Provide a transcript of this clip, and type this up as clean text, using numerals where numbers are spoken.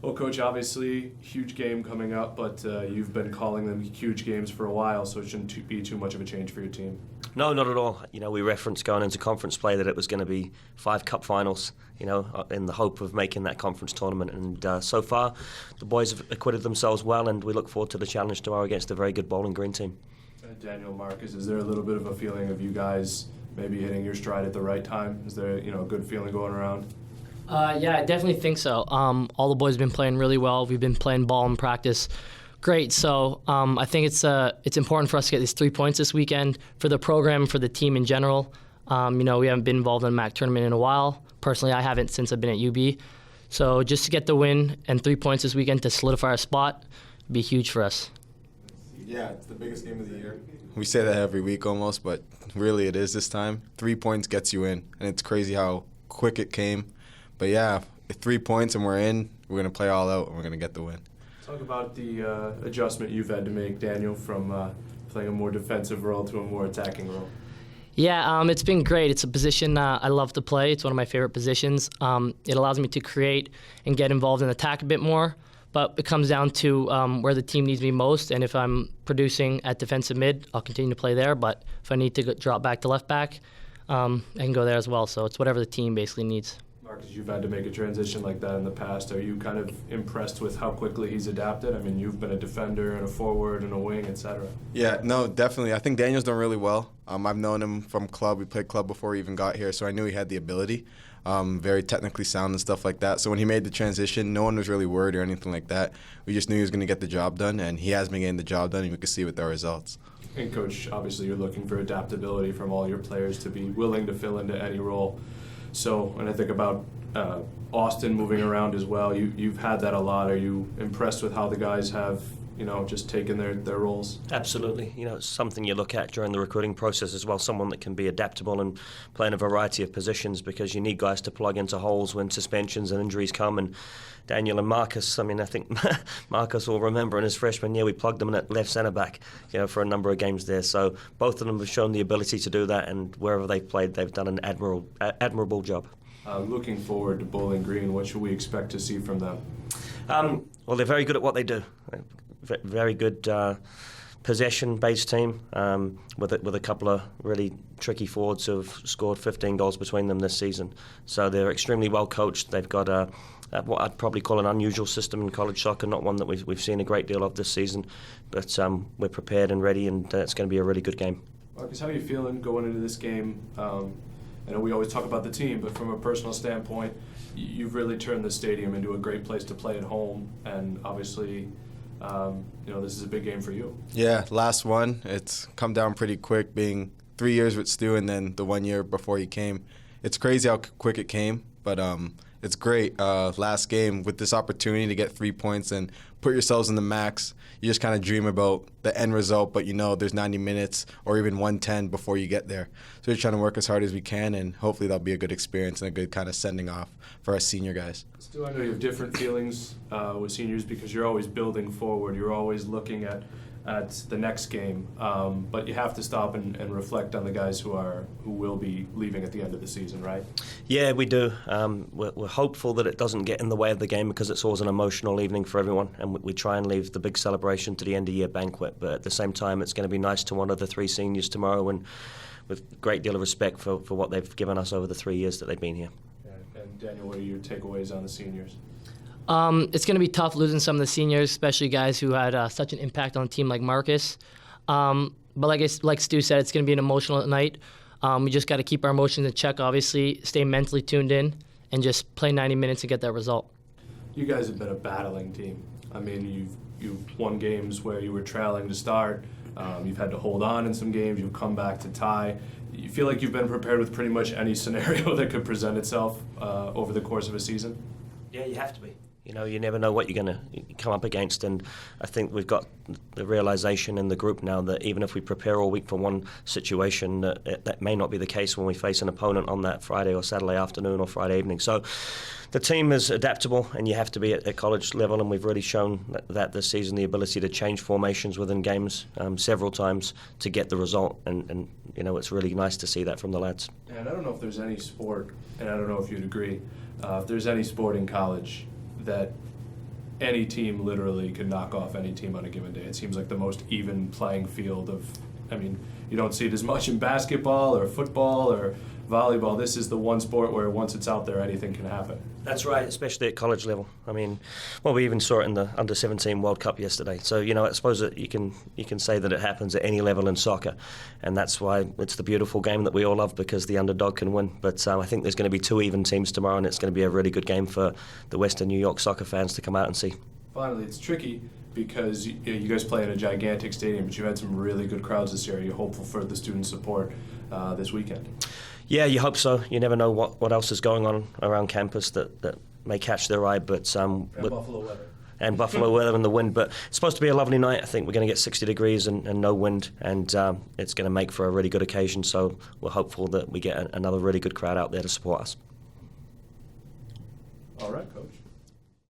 Well, Coach, obviously, huge game coming up, but you've been calling them huge games for a while, so it shouldn't be too much of a change for your team. No, not at all. We referenced going into conference play that it was going to be 5 cup finals, in the hope of making that conference tournament. And so far, the boys have acquitted themselves well, and we look forward to the challenge tomorrow against a very good Bowling Green team. Daniel, Marcus, is there a little bit of a feeling of you guys maybe hitting your stride at the right time? Is there, a good feeling going around? Yeah, I definitely think so. All the boys have been playing really well. We've been playing ball in practice. Great. So I think it's important for us to get these 3 points this weekend for the program, for the team in general. We haven't been involved in a MAC tournament in a while. Personally, I haven't since I've been at UB. So just to get the win and 3 points this weekend to solidify our spot would be huge for us. Yeah, it's the biggest game of the year. We say that every week almost, but really it is this time. 3 points gets you in, and it's crazy how quick it came. But yeah, 3 points and we're in, we're going to play all out and we're going to get the win. Talk about the adjustment you've had to make, Daniel, from playing a more defensive role to a more attacking role. Yeah, it's been great. It's a position I love to play. It's one of my favorite positions. It allows me to create and get involved in attack a bit more. But it comes down to where the team needs me most, and if I'm producing at defensive mid, I'll continue to play there. But if I need to drop back to left back, I can go there as well. So it's whatever the team basically needs. Marcus, you've had to make a transition like that in the past. Are you kind of impressed with how quickly he's adapted? I mean, you've been a defender and a forward and a wing, etc. Yeah, no, definitely. I think Daniel's done really well. I've known him from club. We played club before he even got here, so I knew he had the ability. Very technically sound and stuff like that. So when he made the transition, no one was really worried or anything like that. We just knew he was going to get the job done, and he has been getting the job done, and we could see with the results. And Coach, obviously you're looking for adaptability from all your players to be willing to fill into any role. So when I think about Austin moving around as well, you've had that a lot. Are you impressed with how the guys have just taken their roles? Absolutely. It's something you look at during the recruiting process as well, someone that can be adaptable and play in a variety of positions, because you need guys to plug into holes when suspensions and injuries come. And Daniel and Marcus, I think Marcus will remember in his freshman year, we plugged them in at left centre back, for a number of games there. So both of them have shown the ability to do that, and wherever they've played, they've done an admirable job. Looking forward to Bowling Green, what should we expect to see from them? Well, they're very good at what they do. Very good possession-based team with a couple of really tricky forwards who have scored 15 goals between them this season. So they're extremely well coached. They've got what I'd probably call an unusual system in college soccer, not one that we've seen a great deal of this season. But we're prepared and ready, and it's going to be a really good game. Marcus, how are you feeling going into this game? I know we always talk about the team, but from a personal standpoint, you've really turned the stadium into a great place to play at home, and obviously, this is a big game for you. Yeah, last one, it's come down pretty quick, being 3 years with Stu and then the 1 year before he came. It's crazy how quick it came, but it's great. Last game, with this opportunity to get 3 points and put yourselves in the max, you just kind of dream about the end result, but there's 90 minutes or even 110 before you get there. So we're trying to work as hard as we can, and hopefully that'll be a good experience and a good kind of sending off for our senior guys. Stu, I know you have different feelings with seniors because you're always building forward. You're always looking at the next game, but you have to stop and reflect on the guys who will be leaving at the end of the season, right? Yeah, we do. We're hopeful that it doesn't get in the way of the game, because it's always an emotional evening for everyone, and we try and leave the big celebration to the end of year banquet. But at the same time, it's going to be nice to honour the 3 seniors tomorrow, and with a great deal of respect for what they've given us over the 3 years that they've been here. Yeah. And Daniel, what are your takeaways on the seniors? It's going to be tough losing some of the seniors, especially guys who had such an impact on a team like Marcus. But like Stu said, it's going to be an emotional night. We just got to keep our emotions in check, obviously, stay mentally tuned in, and just play 90 minutes and get that result. You guys have been a battling team. I mean, you've won games where you were trailing to start. You've had to hold on in some games. You've come back to tie. You feel like you've been prepared with pretty much any scenario that could present itself over the course of a season? Yeah, you have to be. You never know what you're going to come up against, and I think we've got the realization in the group now that even if we prepare all week for one situation, that may not be the case when we face an opponent on that Friday or Saturday afternoon or Friday evening. So the team is adaptable, and you have to be at college level, and we've really shown that this season, the ability to change formations within games several times to get the result, and it's really nice to see that from the lads. And I don't know if there's any sport, and I don't know if you'd agree, if there's any sport in college that any team literally can knock off any team on a given day. It seems like the most even playing field of, I mean, you don't see it as much in basketball or football or volleyball. This is the one sport where once it's out there, anything can happen. That's right, especially at college level. I mean, well, we even saw it in the Under-17 World Cup yesterday. So, you know, I suppose that you can say that it happens at any level in soccer, and that's why it's the beautiful game that we all love, because the underdog can win. But I think there's going to be 2 even teams tomorrow, and it's going to be a really good game for the Western New York soccer fans to come out and see. Finally, it's tricky because you guys play in a gigantic stadium, but you've had some really good crowds this year. Are you hopeful for the student support this weekend? Yeah, you hope so. You never know what else is going on around campus that may catch their eye. But And Buffalo weather. And Buffalo weather and the wind. But it's supposed to be a lovely night. I think we're going to get 60 degrees and no wind, and it's going to make for a really good occasion. So we're hopeful that we get another really good crowd out there to support us. All right, Coach.